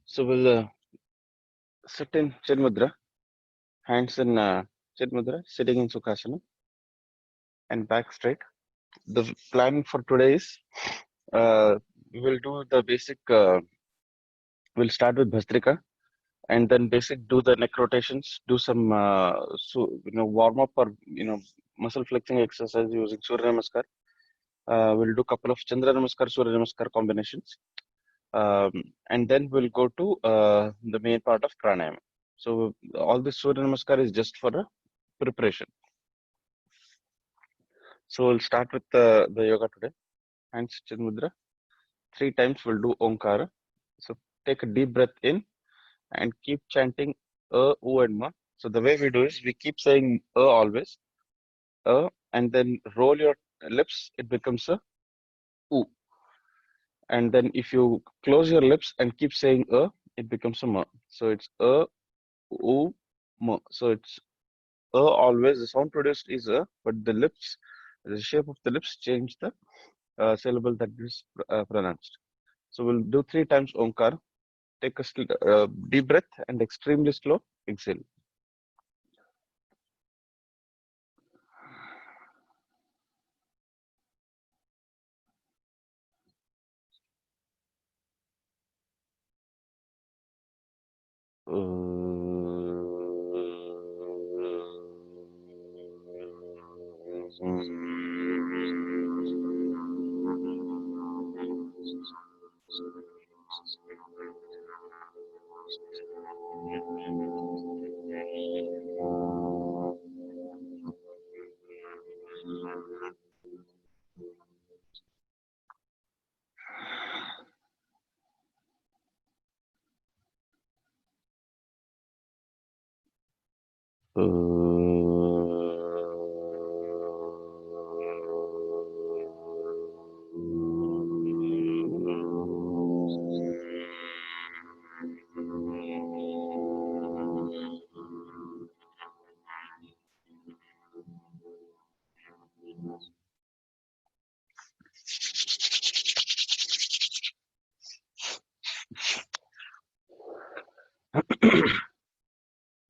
So we'll sit in Chin Mudra, hands in Chin Mudra, sitting in Sukhasana and back straight. The plan for today is we will do the basic, we'll start with Bhastrika and then basic do the neck rotations, do some, warm up or, muscle flexing exercise using Surya Namaskar. We'll do a couple of Chandra Namaskar, Surya Namaskar combinations. And then we'll go to the main part of pranayama. So all this Surya Namaskar is just for a preparation. So we'll start with the yoga today. Hands Chin Mudra. 3 times we'll do Omkara. So take a deep breath in and keep chanting U and Ma. So the way we do is we keep saying always, and then roll your lips, it becomes a U. And then if you close your lips and keep saying it becomes a Ma. So it's U, Ma. So it's always, the sound produced is but the lips, the shape of the lips change the syllable that is pronounced. So we'll do 3 times Omkar. Take a deep breath and extremely slow exhale.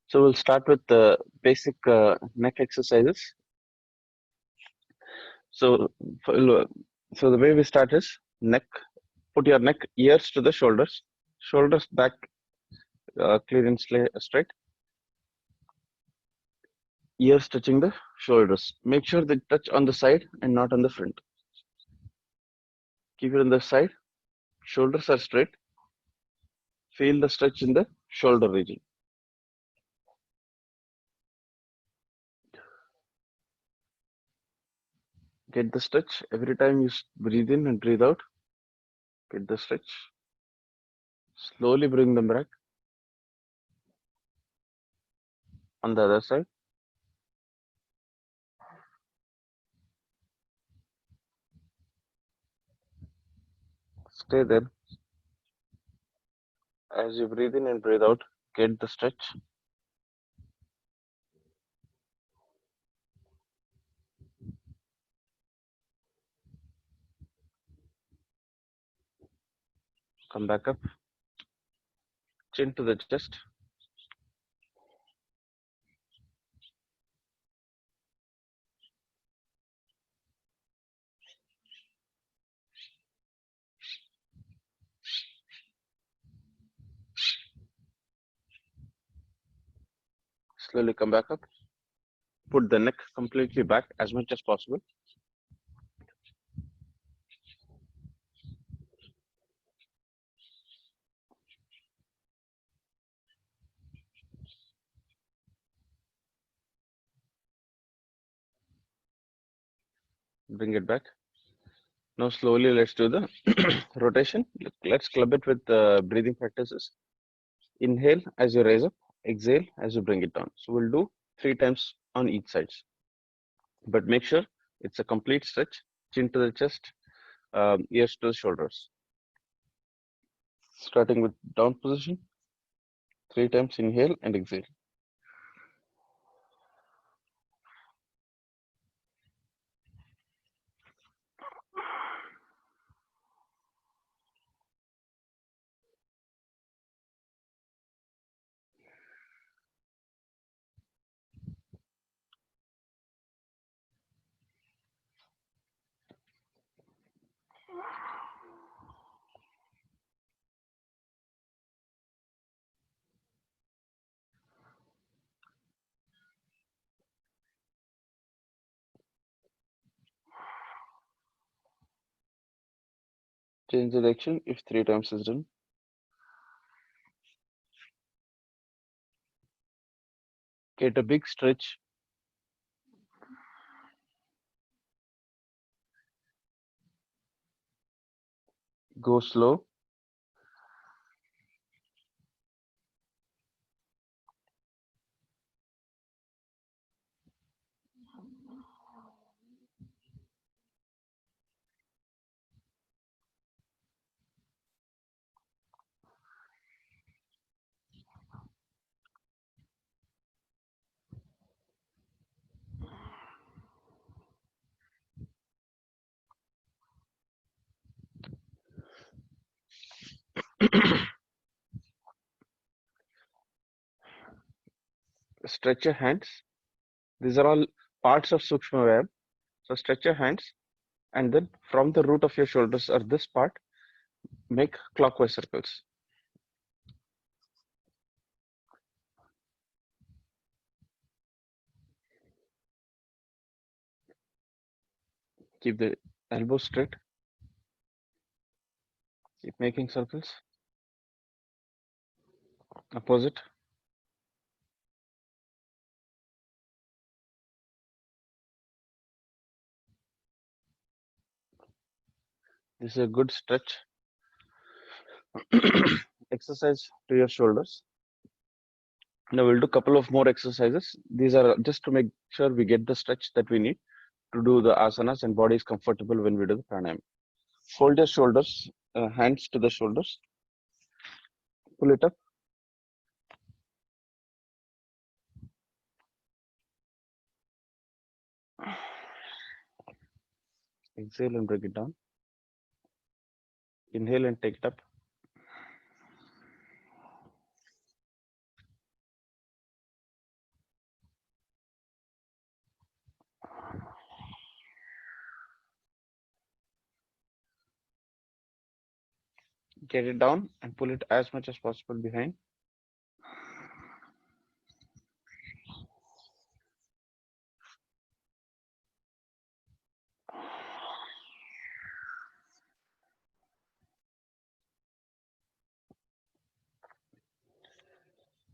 So we'll start with the basic neck exercises. So, so the way we start is neck. Put your neck ears to the shoulders, shoulders back clear and straight. Ears touching the shoulders. Make sure they touch on the side and not on the front. Keep it on the side. Shoulders are straight. Feel the stretch in the shoulder region. Get the stretch every time you breathe in and breathe out. Get the stretch. Slowly bring them back. On the other side. Stay there. As you breathe in and breathe out, get the stretch. Come back up. Chin to the chest. Slowly come back up. Put the neck completely back as much as possible. Bring it back. Now slowly let's do the rotation. Let's club it with breathing practices. Inhale as you raise up, exhale as you bring it down. So we'll do 3 times on each side. But make sure it's a complete stretch. Chin to the chest, ears to the shoulders. Starting with down position. 3 times inhale and exhale. Change the direction if 3 times is done. Get a big stretch. Go slow. Stretch your hands. These are all parts of Sukshma Vyayam. So stretch your hands and then from the root of your shoulders or this part, make clockwise circles. Keep the elbows straight. Keep making circles. Opposite. This is a good stretch exercise to your shoulders. Now we'll do a couple of more exercises. These are just to make sure we get the stretch that we need to do the asanas and body is comfortable when we do the pranayama. Fold your shoulders, hands to the shoulders. Pull it up. Exhale and bring it down. Inhale and take it up. Get it down and pull it as much as possible behind.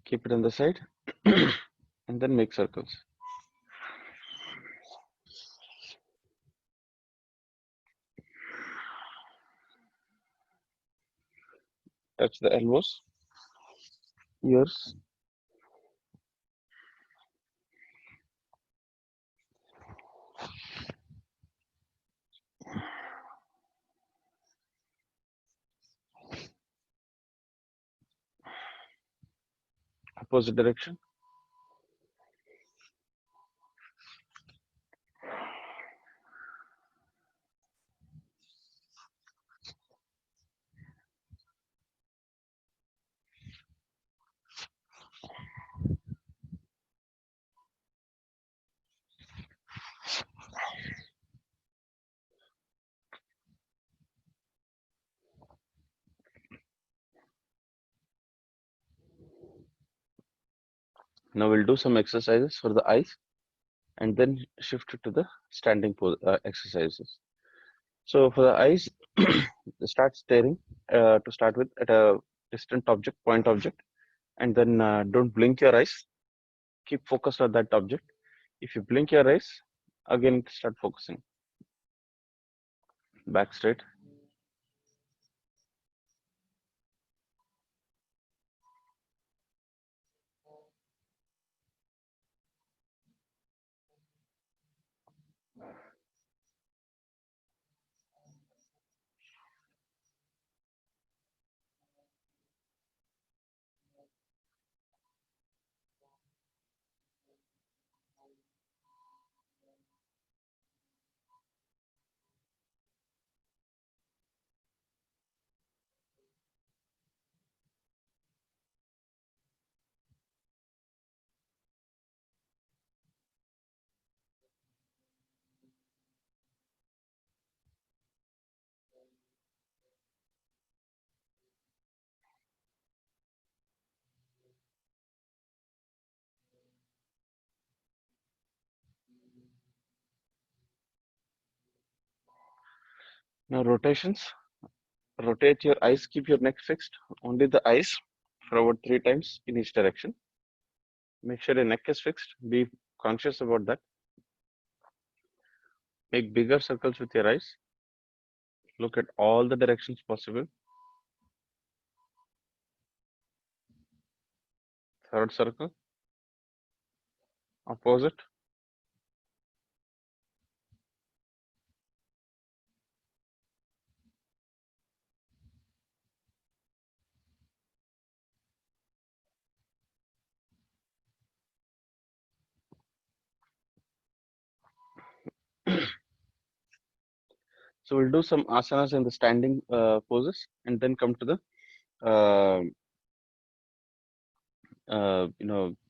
Keep it on the side and then make circles. Touch the elbows, ears. Opposite direction. Now we'll do some exercises for the eyes and then shift it to the standing pose exercises. So for the eyes, start staring to start with at a distant object, point object, and then don't blink your eyes. Keep focused on that object. If you blink your eyes, again start focusing. Back straight. Now rotations. Rotate your eyes, keep your neck fixed. Only the eyes forward 3 times in each direction. Make sure your neck is fixed. Be conscious about that. Make bigger circles with your eyes. Look at all the directions possible. Third circle. Opposite. So we'll do some asanas in the standing poses and then come to the uh,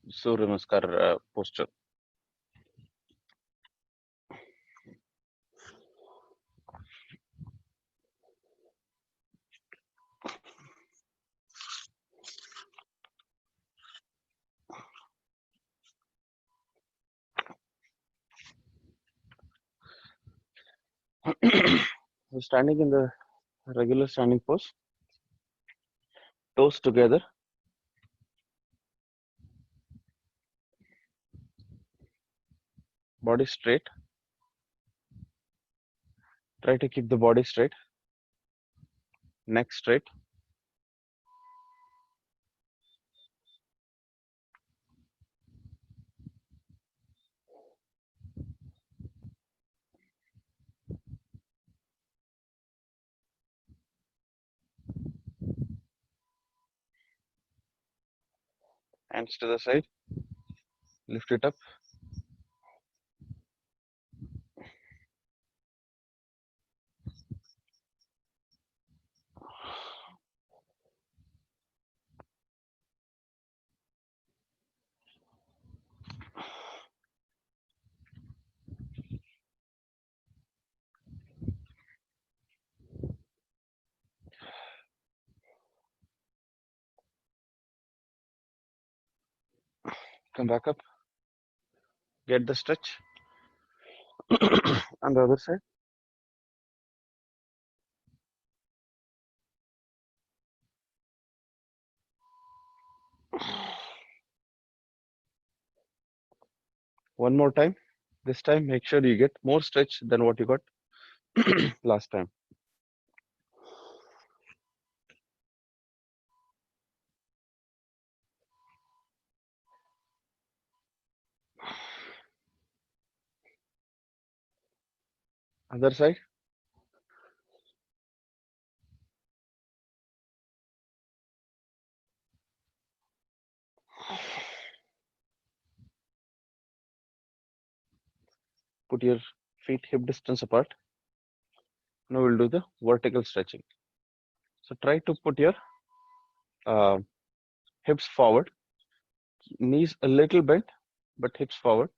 Surya Namaskar posture. So standing in the regular standing pose, toes together, body straight. Try to keep the body straight, neck straight. Hands to the side, lift it up. Come back up. Get the stretch. On the other side. One more time. This time, make sure you get more stretch than what you got last time. Other side. Put your feet hip distance apart. Now we'll do the vertical stretching. So try to put your uh, hips forward, knees a little bent, but hips forward.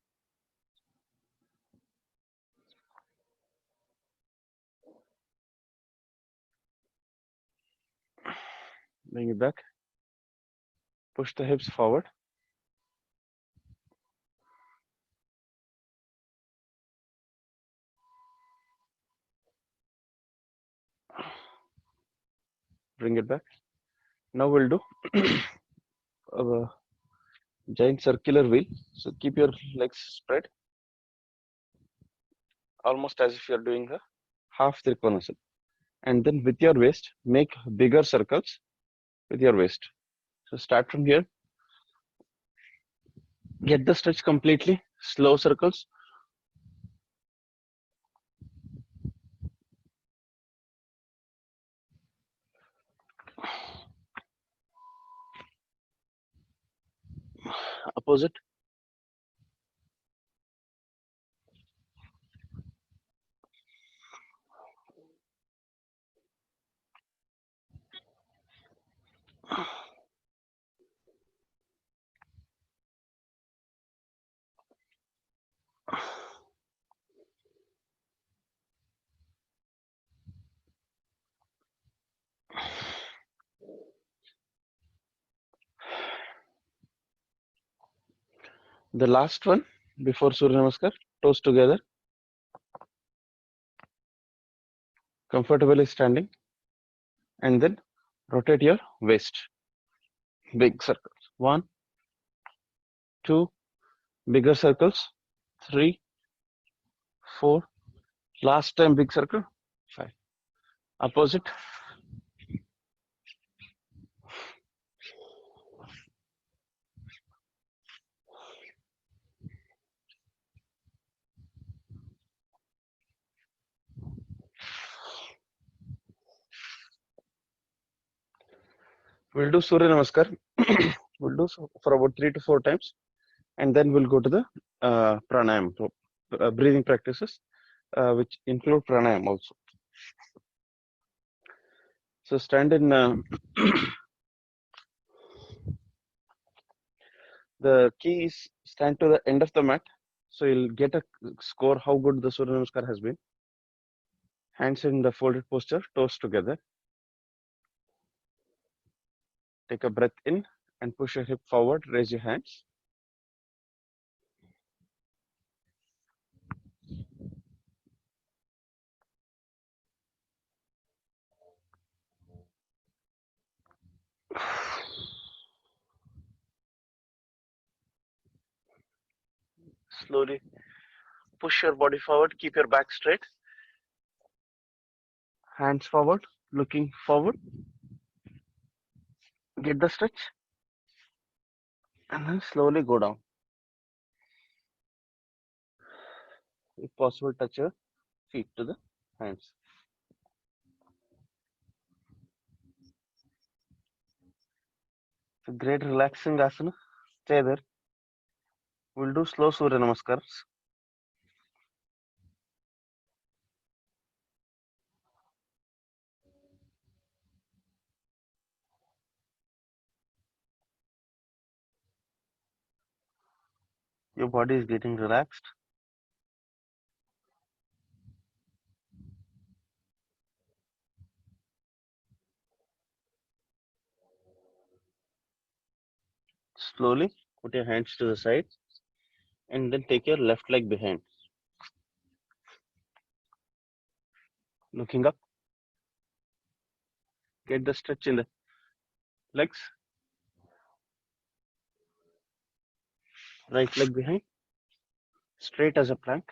Bring it back. Push the hips forward. Bring it back. Now we'll do a giant circular wheel. So keep your legs spread, almost as if you're doing a half Trikonasana. And then with your waist, make bigger circles with your waist. So start from here. Get the stretch completely. Slow circles. Opposite. The last one before Surya Namaskar, toes together, comfortably standing. and then rotate your waist. Big circles. 1, 2, bigger circles. 3, 4. Last time big circle. 5. Opposite. We'll do Surya Namaskar. We'll do so for about 3 to 4 times, and then we'll go to the pranayam, breathing practices, which include pranayam also. So stand in. The key is stand to the end of the mat, so you'll get a score how good the Surya Namaskar has been. Hands in the folded posture, toes together. Take a breath in and push your hip forward. Raise your hands. Slowly push your body forward. Keep your back straight. Hands forward, looking forward. Get the stretch. And then slowly go down. If possible, touch your feet to the hands. It's a great relaxing asana. Stay there. We'll do slow Surya Namaskars. Your body is getting relaxed. Slowly put your hands to the side and then take your left leg behind. Looking up. Get the stretch in the legs. Right leg behind. Straight as a plank.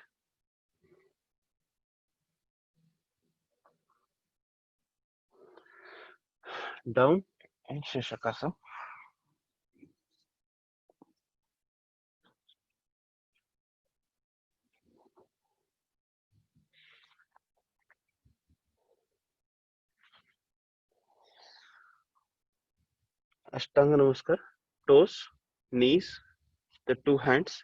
Down and Sheshakasana. Ashtanga Namaskar. Toes, knees, the two hands,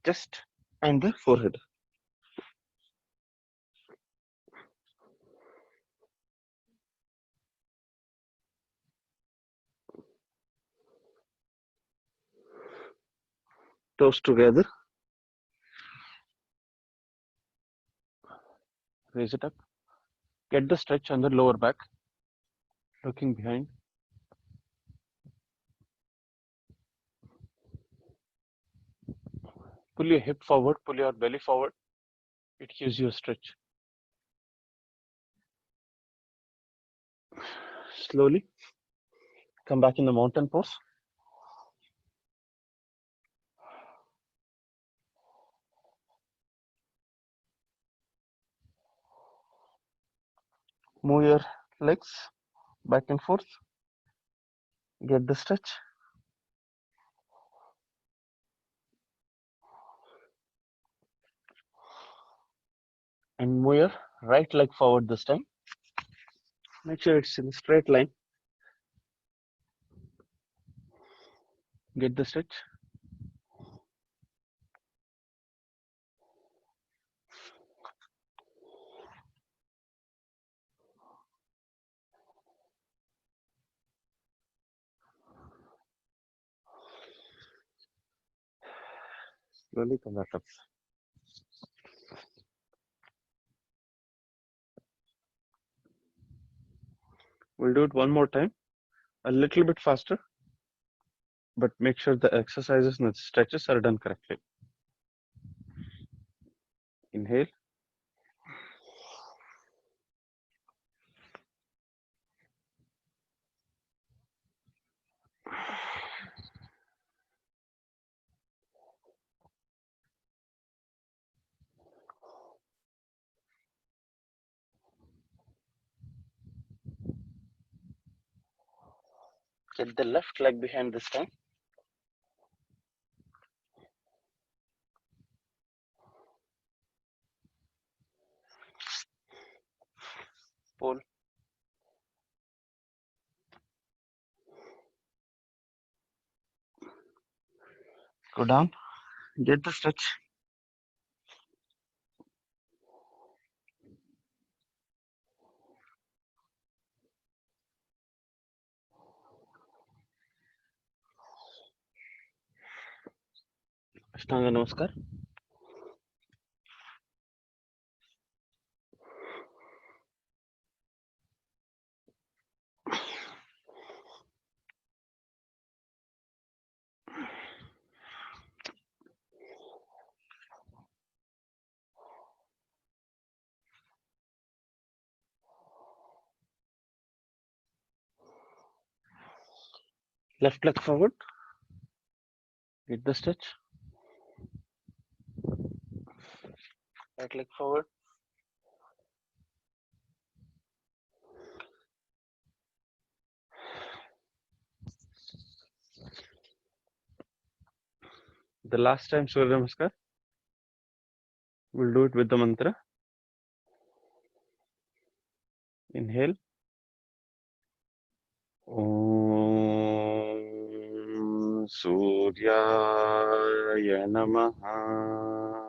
chest and the forehead. Toes together. Raise it up. Get the stretch on the lower back. Looking behind. Pull your hip forward, pull your belly forward. It gives you a stretch. Slowly come back in the mountain pose. Move your legs back and forth. Get the stretch. And move your right leg forward this time. Make sure it's in a straight line. Get the stretch. Slowly come back up. We'll do it one more time, a little bit faster, but make sure the exercises and the stretches are done correctly. Inhale. Set the left leg behind this time. Pull. Go down. Get the stretch. Ashtanga Namaskar. Left leg forward. Get the stretch. Right leg forward. The last time Surya Namaskar. We'll do it with the mantra. Inhale. Om Suryaya Namaha.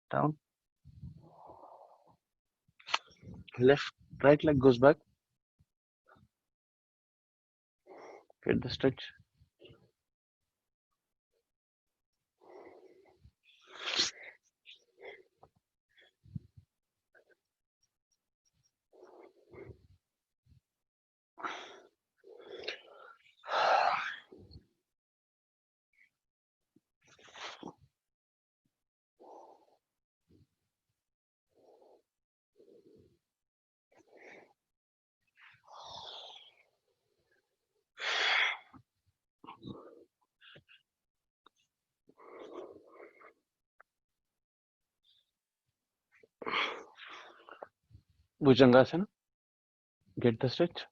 Down. Right leg goes back. Get the stretch. Bhujangasana. Get the stretch.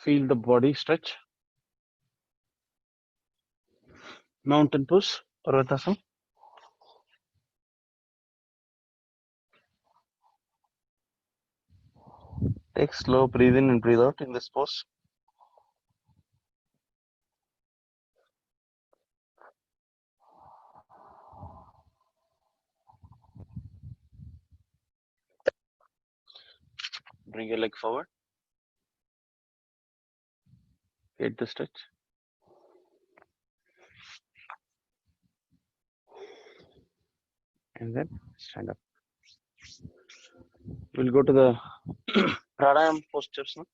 Feel the body stretch. Mountain pose. Parvatasana. Take slow breathe in and breathe out in this pose. Bring your leg forward. Get the stretch. And then stand up. We'll go to the pranayama postures now.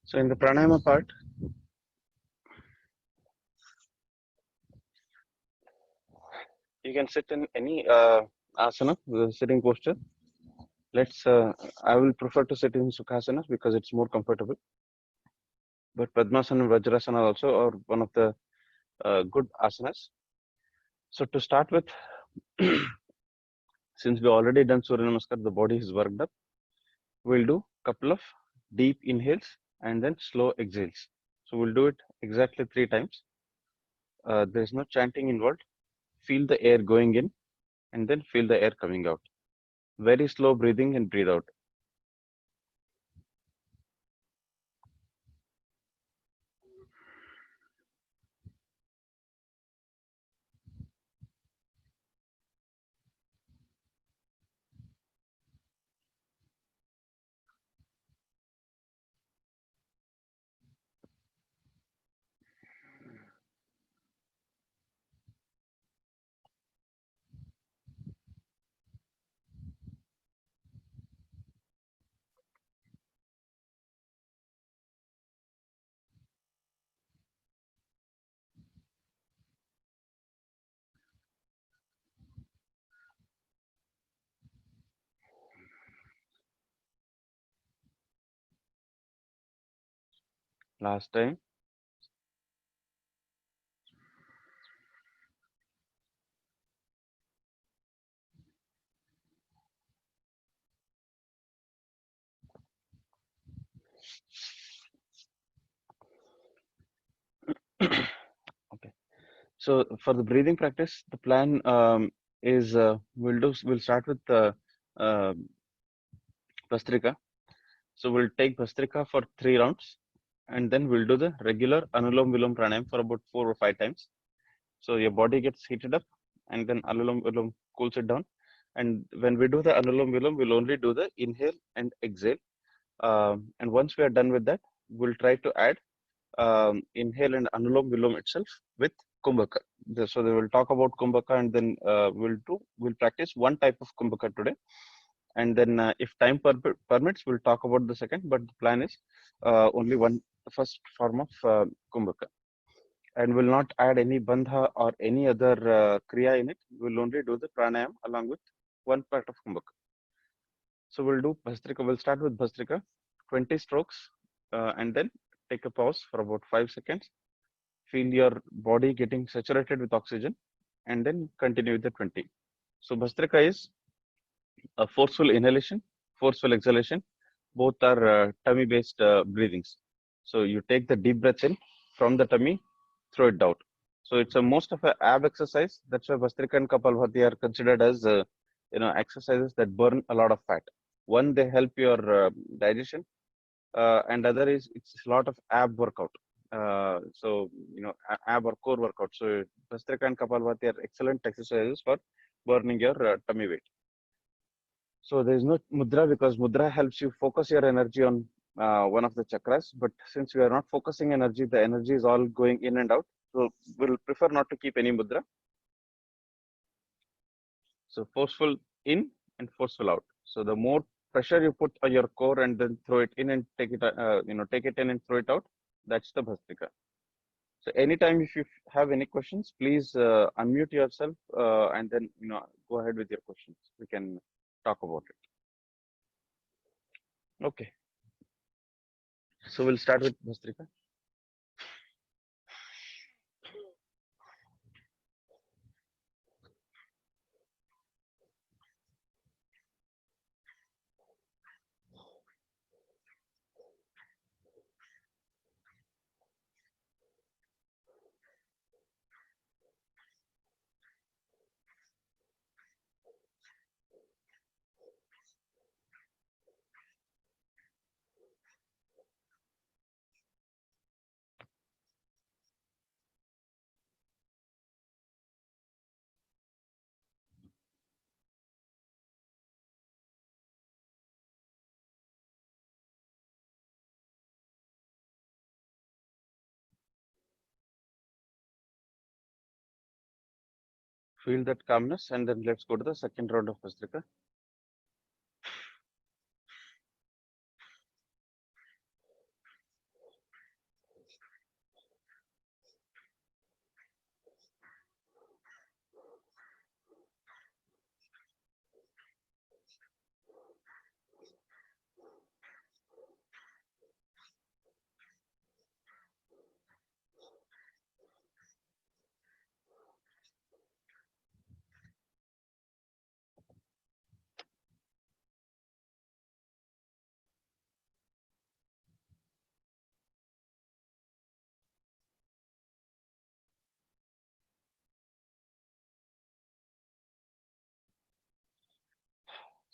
So in the pranayama part, you can sit in any asana, the sitting posture. I will prefer to sit in Sukhasana because it's more comfortable. But Padmasana and Vajrasana also are one of the good asanas. So to start with, since we already done Surya Namaskar, the body is worked up. We'll do couple of deep inhales and then slow exhales. So we'll do it exactly 3 times. There is no chanting involved. Feel the air going in and then feel the air coming out. Very slow breathing and breathe out. Last time. Okay. So for the breathing practice, the plan is we'll start with uh, Bastrika. So we'll take Bastrika for 3 rounds, and then we'll do the regular Anulom Vilom Pranayam for about 4 or 5 times. So your body gets heated up, and then Anulom Vilom cools it down. And when we do the Anulom Vilom, we'll only do the inhale and exhale. And once we are done with that, we'll try to add inhale and Anulom Vilom itself with Kumbhaka. So they will talk about Kumbhaka, and then we'll practice one type of Kumbhaka today, and then if time permits, we'll talk about the second. But the plan is only one first form of Kumbhaka, and will not add any bandha or any other kriya in it. We'll only do the pranayam along with one part of Kumbhaka. So we'll do Bhastrika. We'll start with Bhastrika, 20 strokes, and then take a pause for about 5 seconds. Feel your body getting saturated with oxygen, and then continue with the 20. So Bhastrika is a forceful inhalation, forceful exhalation. Both are tummy-based breathings. So you take the deep breath in from the tummy, throw it out. So it's a most of a ab exercise. That's why Bhastrika and Kapalbhati are considered as exercises that burn a lot of fat. One, they help your digestion, and other is it's a lot of ab workout. So ab or core workout. So Bhastrika and Kapalbhati are excellent exercises for burning your tummy weight. So there is no mudra because mudra helps you focus your energy on one of the chakras. But since we are not focusing energy, the energy is all going in and out. So we'll prefer not to keep any mudra. So forceful in and forceful out. So the more pressure you put on your core and then throw it in and take it, take it in and throw it out. That's the Bhastrika. So anytime if you have any questions, please unmute yourself and then go ahead with your questions. We can talk about it. Okay. So we'll start with Bhastrika. Feel that calmness, and then let's go to the second round of Bhastrika.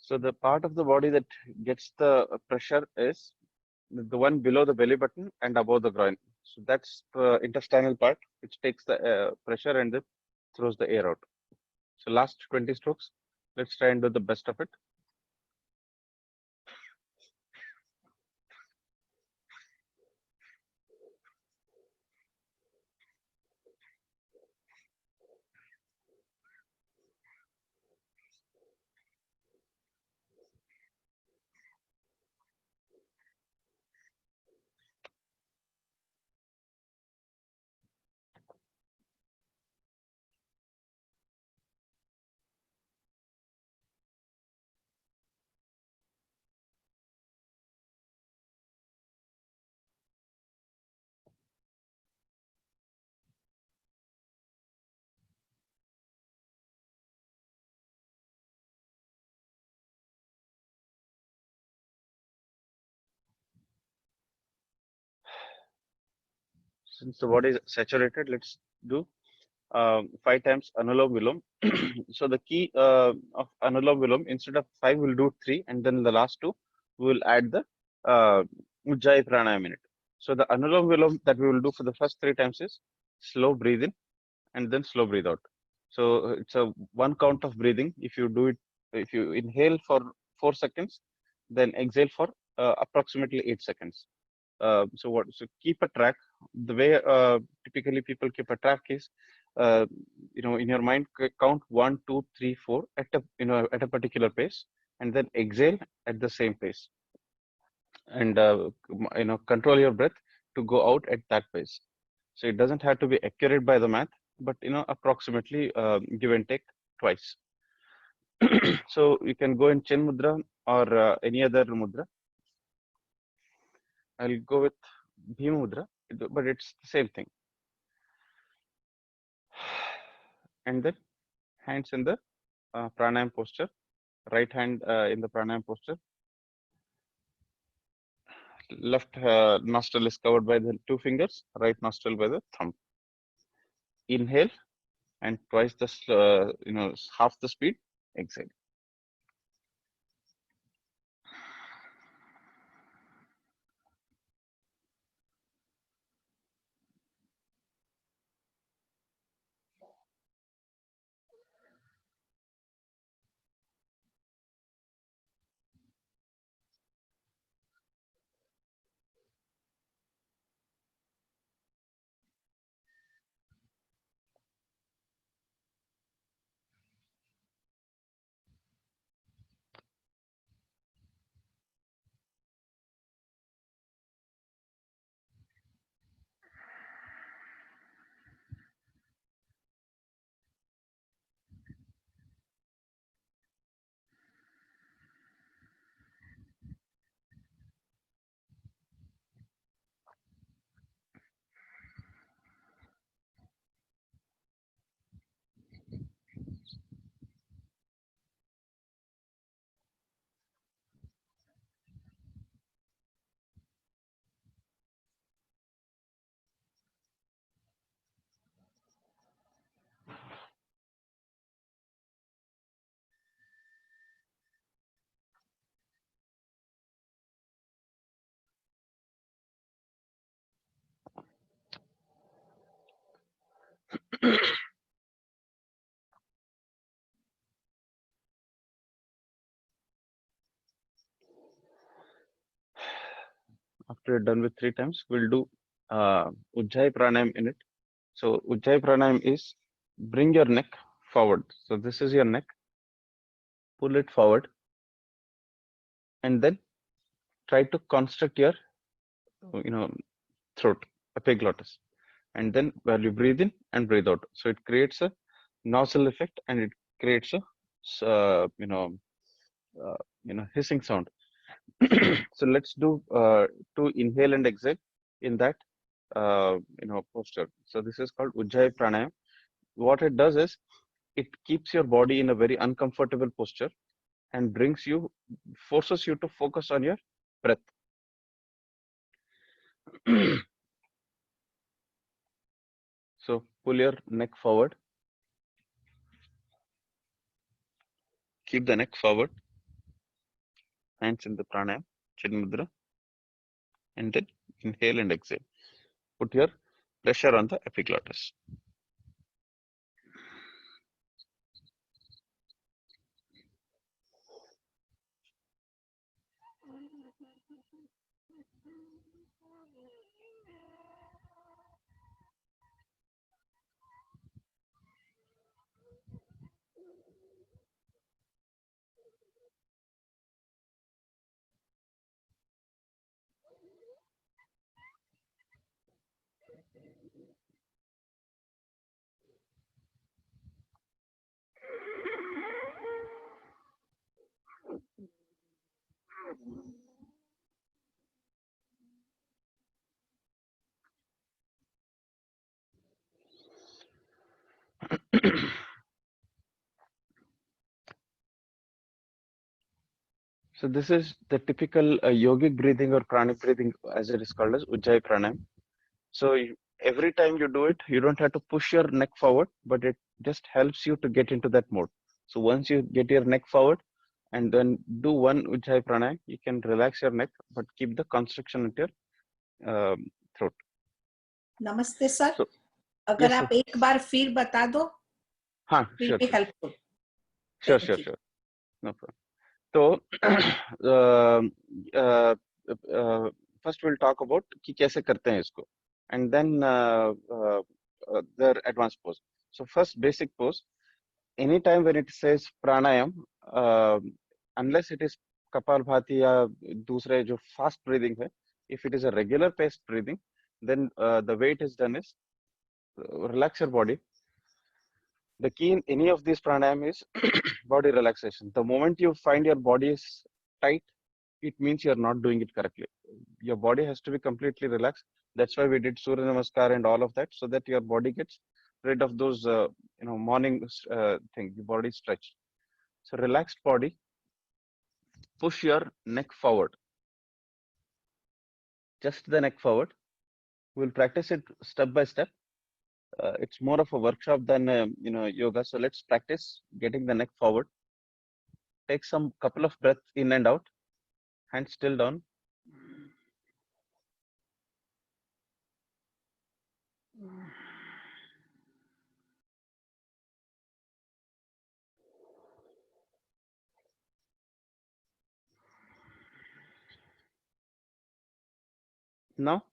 So the part of the body that gets the pressure is the one below the belly button and above the groin. So that's the intestinal part, which takes the pressure and then throws the air out. So last 20 strokes, let's try and do the best of it. since the body is saturated, let's do 5 times Anulom Vilom. So the key of Anulom Vilom, instead of 5, we'll do 3, and then the last 2, we will add the Ujjayi Pranayam in it. So the Anulom Vilom that we will do for the first 3 times is slow breathe in and then slow breathe out. So it's a one count of breathing. If you do it, if you inhale for 4 seconds, then exhale for approximately 8 seconds. So keep a track. The way typically people keep a track is, in your mind, count 1, 2, 3, 4 at a particular pace, and then exhale at the same pace, and control your breath to go out at that pace. So it doesn't have to be accurate by the math, but approximately give and take twice. So you can go in Chin Mudra or any other mudra. I'll go with Bhima Mudra, but it's the same thing. And then hands in the pranayam posture, right hand in the pranayam posture. Left nostril is covered by the 2 fingers, right nostril by the thumb. Inhale, and twice the half the speed. Exhale. After you're done with 3 times, we'll do Ujjayi Pranayam in it. So Ujjayi Pranayam is bring your neck forward. So this is your neck. Pull it forward, and then try to constrict your throat, epiglottis, and then while you breathe in and breathe out, so it creates a nozzle effect, and it creates a uh, you know hissing sound. So let's do 2 inhale and exhale in that posture. So this is called Ujjayi Pranayam. What it does is it keeps your body in a very uncomfortable posture and forces you to focus on your breath. So pull your neck forward, keep the neck forward, hands in the pranayam, chin mudra, and then inhale and exhale. Put your pressure on the epiglottis. So this is the typical yogic breathing or pranic breathing, as it is called as Ujjayi Pranayam. So every time you do it, you don't have to push your neck forward, but it just helps you to get into that mode. So once you get your neck forward and then do one Ujjayi Pranayam, you can relax your neck, but keep the constriction at your throat. नमस्ते sir, So, अगर yes, आप sir. एक बार फिर बता दो, हाँ, will be sure. helpful. Sure, Thank sure, you. sure. No problem. So, first we'll talk about कि कैसे करते हैं इसको, and then their advanced pose. So first basic pose. Anytime when it says pranayam, unless it is Kapalbhati या दूसरे जो fast breathing है, if it is a regular paced breathing, then the way it is done is relax your body. The key in any of these pranayam is body relaxation. The moment you find your body is tight, it means you're not doing it correctly. Your body has to be completely relaxed. That's why we did Surya Namaskar and all of that, so that your body gets rid of those, morning thing, the body stretch. So relaxed body, push your neck forward, just the neck forward. We'll practice it step by step. It's more of a workshop than yoga. So let's practice getting the neck forward. Take some couple of breaths in and out. Hands still down. Now,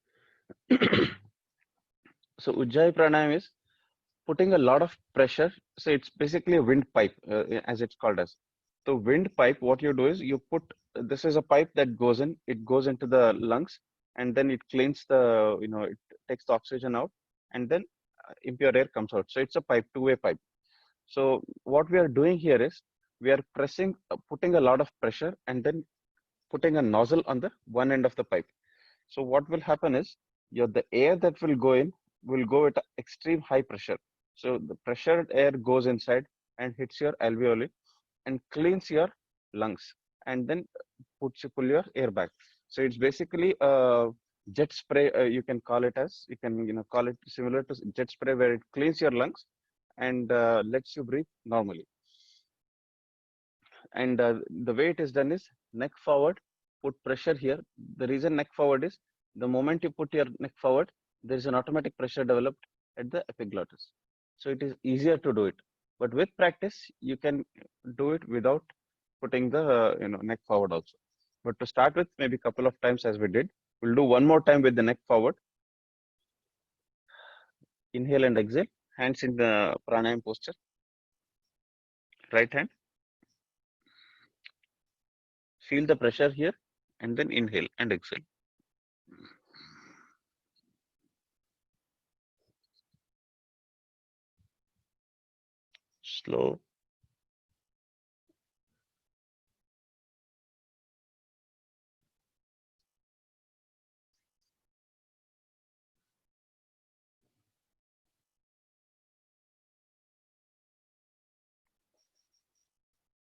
so Ujjayi Pranayam is putting a lot of pressure. So it's basically a wind pipe, as it's called as. So wind pipe, what you do is you put, this is a pipe that goes in, it goes into the lungs, and then it cleans the, it takes the oxygen out, and then impure air comes out. So it's a pipe, two-way pipe. So what we are doing here is we are pressing, putting a lot of pressure, and then putting a nozzle on the one end of the pipe. So what will happen is the air that will go in will go at extreme high pressure. So the pressured air goes inside and hits your alveoli and cleans your lungs, and then pull your air back. So it's basically a jet spray. You can call it as, you can call it similar to jet spray, where it cleans your lungs and lets you breathe normally. And the way it is done is neck forward, put pressure here. The reason neck forward is the moment you put your neck forward, there is an automatic pressure developed at the epiglottis. So it is easier to do it. But with practice, you can do it without putting the neck forward also. But to start with, maybe a couple of times as we did, we'll do one more time with the neck forward. Inhale and exhale, hands in the pranayam posture. Right hand. Feel the pressure here, and then inhale and exhale. Slow.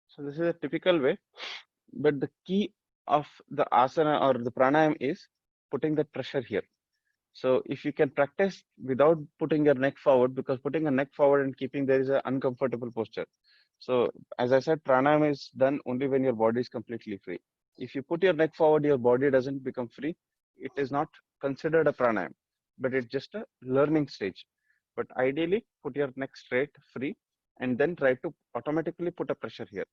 So this is a typical way, but the key of the asana or the pranayam is putting that pressure here. So if you can practice without putting your neck forward, because putting a neck forward and keeping there is an uncomfortable posture. So as I said, pranayam is done only when your body is completely free. If you put your neck forward, your body doesn't become free. It is not considered a pranayam, but it's just a learning stage. But ideally, put your neck straight, free, and then try to automatically put a pressure here.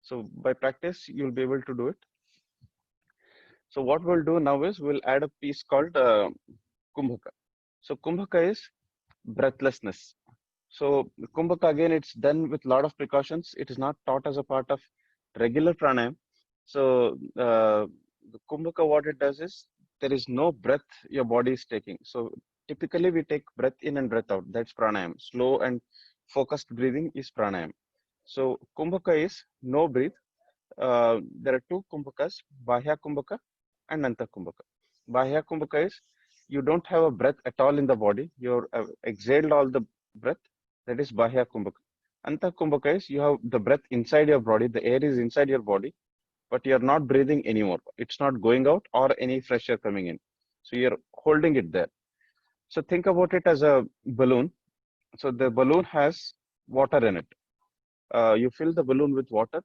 So by practice, you'll be able to do it. So what we'll do now is we'll add a piece called Kumbhaka. So Kumbhaka is breathlessness. So Kumbhaka, again, it's done with a lot of precautions. It is not taught as a part of regular pranayam. So the Kumbhaka, what it does is there is no breath your body is taking. So typically we take breath in and breath out. That's pranayam. Slow and focused breathing is pranayam. So Kumbhaka is no breathe. There are two Kumbhakas, Bahya Kumbhaka and Anta Kumbhaka. Bahya Kumbhaka is you don't have a breath at all in the body. You're exhaled all the breath. That is Bahya Kumbhaka. Anta Kumbhaka is you have the breath inside your body. The air is inside your body, but you're not breathing anymore. It's not going out or any fresh air coming in. So you're holding it there. So think about it as a balloon. So the balloon has water in it. You fill the balloon with water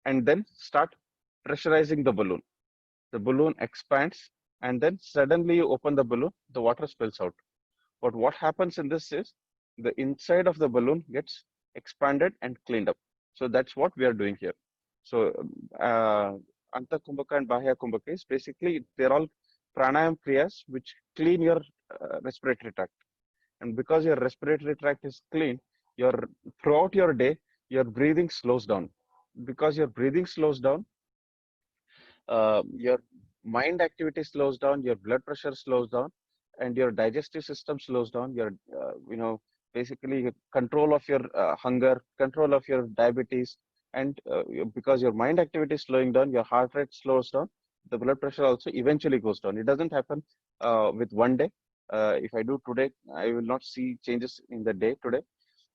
and then start pressurizing the balloon. The balloon expands and then suddenly you open the balloon, the water spills out. But what happens in this is the inside of the balloon gets expanded and cleaned up. So that's what we are doing here. So Anta Kumbhaka and Bahya Kumbhaka is basically they're all pranayam kriyas which clean your respiratory tract. And because your respiratory tract is clean, your throughout your day your breathing slows down. Because your breathing slows down, your mind activity slows down, your blood pressure slows down, and your digestive system slows down. Your, basically your control of your hunger, control of your diabetes, and because your mind activity is slowing down, your heart rate slows down. The blood pressure also eventually goes down. It doesn't happen with one day. If I do today, I will not see changes in the day today.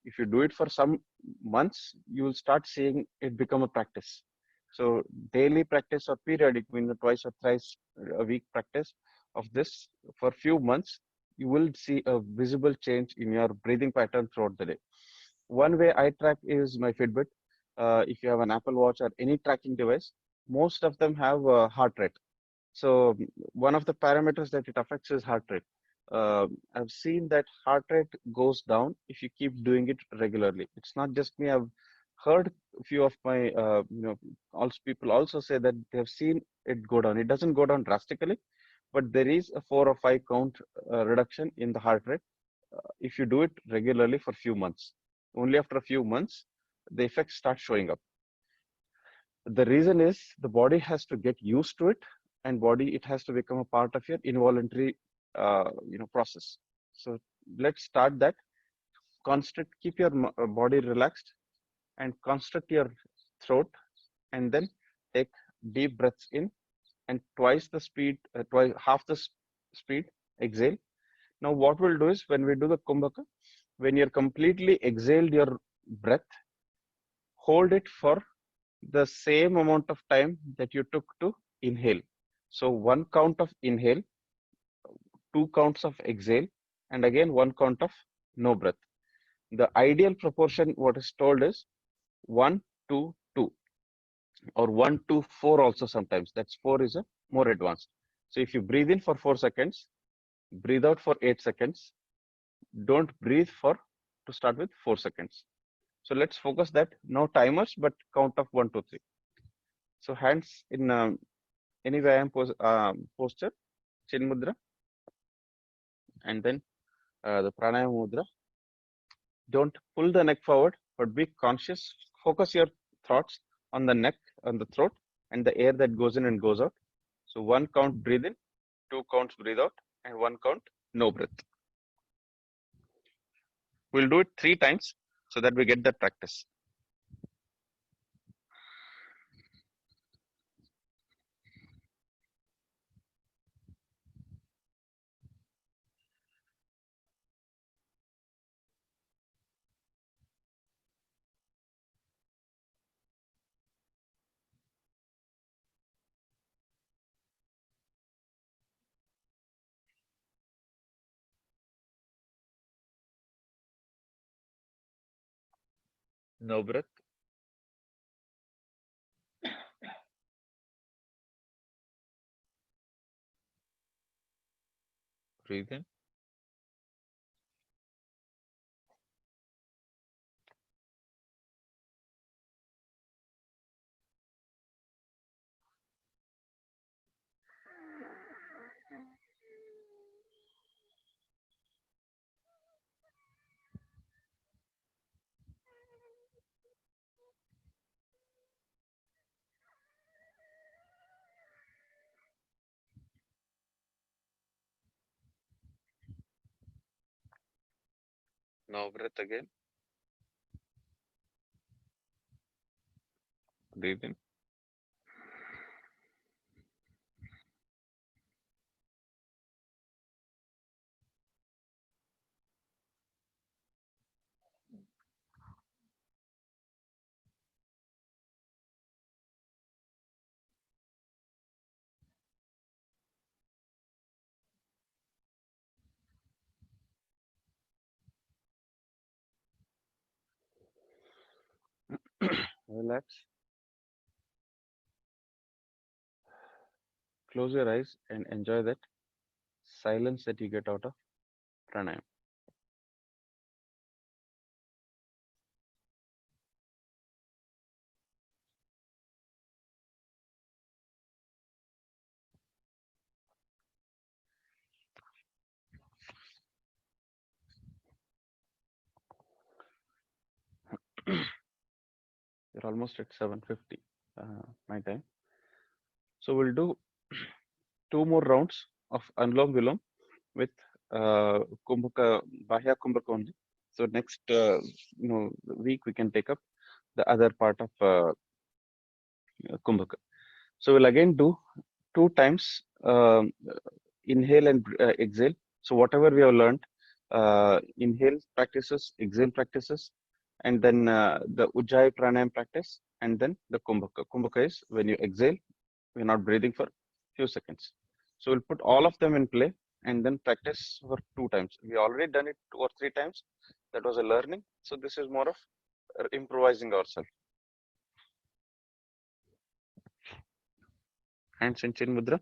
If you do it for some months, you will start seeing it become a practice. So daily practice or periodic, twice or thrice a week practice of this for few months, you will see a visible change in your breathing pattern throughout the day. One way I track is my Fitbit. If you have an Apple Watch or any tracking device, most of them have a heart rate. So one of the parameters that it affects is heart rate. I've seen that heart rate goes down if you keep doing it regularly. It's not just me. I've heard a few of my, also people also say that they have seen it go down. It doesn't go down drastically, but there is a 4 or 5 count reduction in the heart rate if you do it regularly for few months. Only after a few months, the effects start showing up. The reason is the body has to get used to it, and body it has to become a part of your involuntary process. So let's start that. Constrict, keep your body relaxed and constrict your throat, and then take deep breaths in and twice the speed, twice half the speed exhale. Now what we'll do is when we do the kumbhaka, when you're completely exhaled your breath, hold it for the same amount of time that you took to inhale. So one count of inhale, 2 counts of exhale, and again 1 count of no breath. The ideal proportion, what is told is 1 to 2 or 1 to 4 also sometimes. That's 4 is a more advanced. So if you breathe in for 4 seconds, breathe out for 8 seconds. Don't breathe for to start with 4 seconds. So let's focus that. No timers, but count of 1 to 3. So hands in any Vyayam posture, Chin Mudra, and then the Pranayama Mudra. Don't pull the neck forward, but be conscious. Focus your thoughts on the neck, on the throat, and the air that goes in and goes out. So 1 count breathe in, 2 counts breathe out, and 1 count no breath. We'll do it 3 times so that we get that practice. No breath. Breathe in. No breath again. Breathe in. Relax. Close your eyes and enjoy that silence that you get out of pranayama. You're almost at 7:50 my time. So we'll do 2 more rounds of Anulom Vilom with Kumbhaka, Bahya Kumbhaka only. So next week we can take up the other part of Kumbhaka. So we'll again do 2 times inhale and exhale. So whatever we have learned, inhale practices, exhale practices, and then the Ujjayi Pranayam practice, and then the Kumbhaka. Kumbhaka is when you exhale, we're not breathing for few seconds. So we'll put all of them in play and then practice for 2 times. We already done it 2 or 3 times. That was a learning. So this is more of improvising ourselves. Hands in Chin Mudra.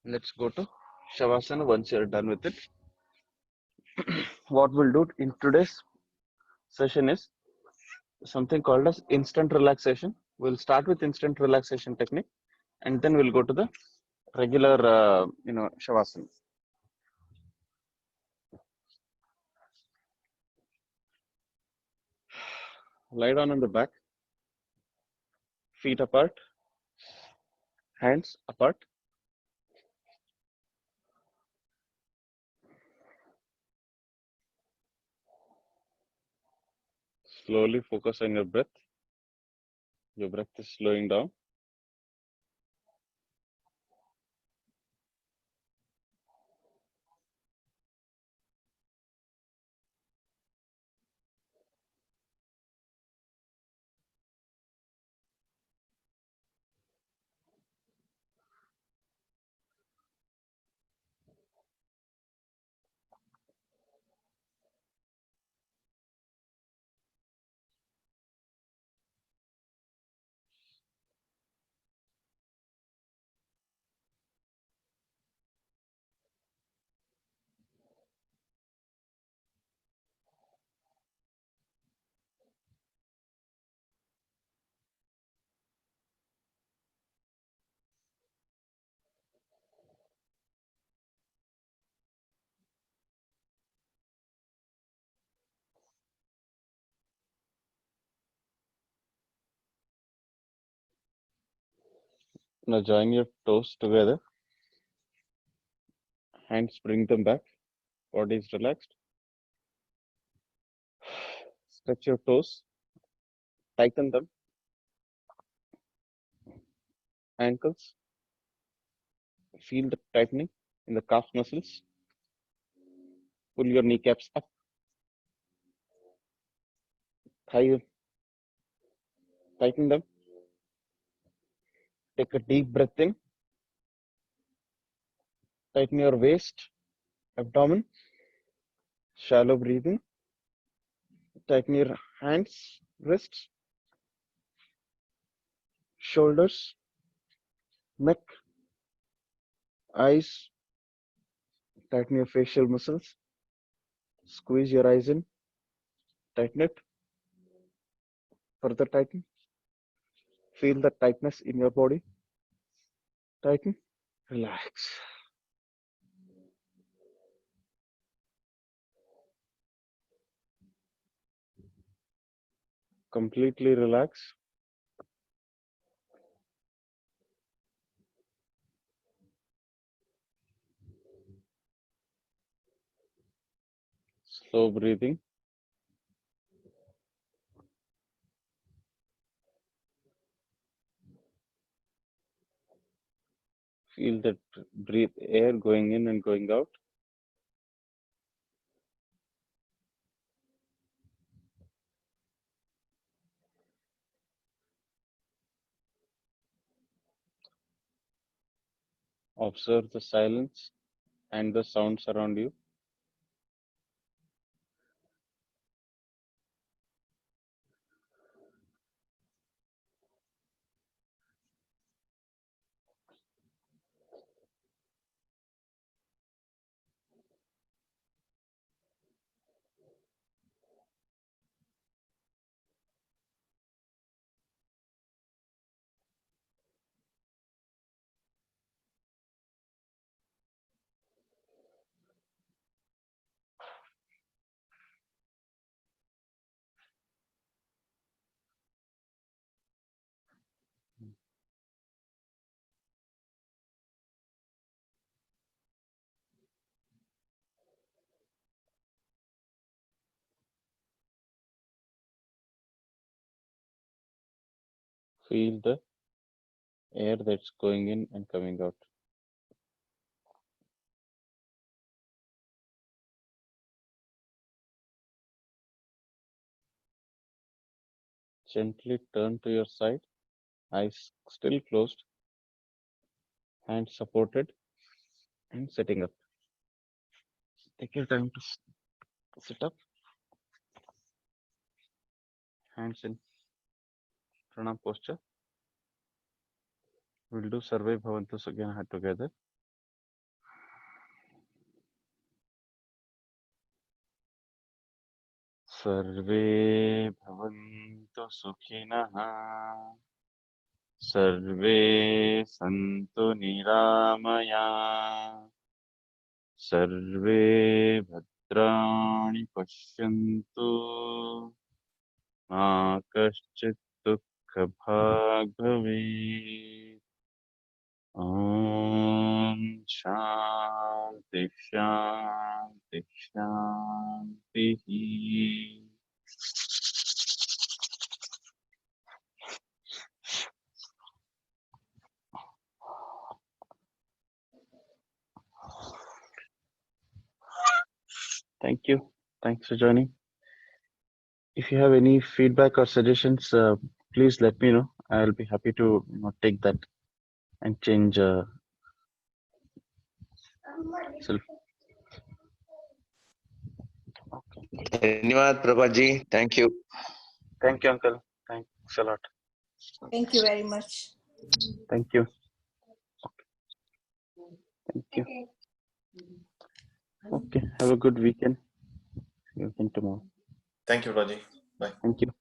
Let's go to Shavasana once you're done with it. What we'll do in today's session is something called as instant relaxation. We'll start with instant relaxation technique and then we'll go to the regular, Shavasana. Lie down on the back, feet apart, hands apart. Slowly focus on your breath. Your breath is slowing down. Now join your toes together. Hands bring them back. Body is relaxed. Stretch your toes. Tighten them. Ankles. Feel the tightening in the calf muscles. Pull your kneecaps up. Thigh, tighten them. Take a deep breath in. Tighten your waist, abdomen. Shallow breathing. Tighten your hands, wrists, shoulders, neck, eyes. Tighten your facial muscles. Squeeze your eyes in. Tighten it. Further tighten. Feel the tightness in your body. Tighten. Relax. Completely relax. Slow breathing. Feel that breathe air going in and going out. Observe the silence and the sounds around you. Feel the air that's going in and coming out. Gently turn to your side, eyes still closed, hands supported and sitting up. Take your time to sit up, hands in pranam posture. We'll do Sarve Bhavantu Sukhina together. Sarve Bhavantu Sukhina. Sarve Santu Niramaya. Sarve Bhadrani Pashyantu. Ma Kaschit Dukha Bhag Bhavet. Om Shanti Shanti Shanti. Thank you. Thanks for joining. If you have any feedback or suggestions, please let me know. I'll be happy to take that and change. Self. Okay. Dhanyawad Prabhaji. Thank you. Thank you, Uncle. Thanks a lot. Thank you very much. Thank you. Thank you. Okay. Have a good weekend. See you again tomorrow. Thank you, Raji. Bye. Thank you.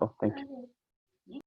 Oh, thank you.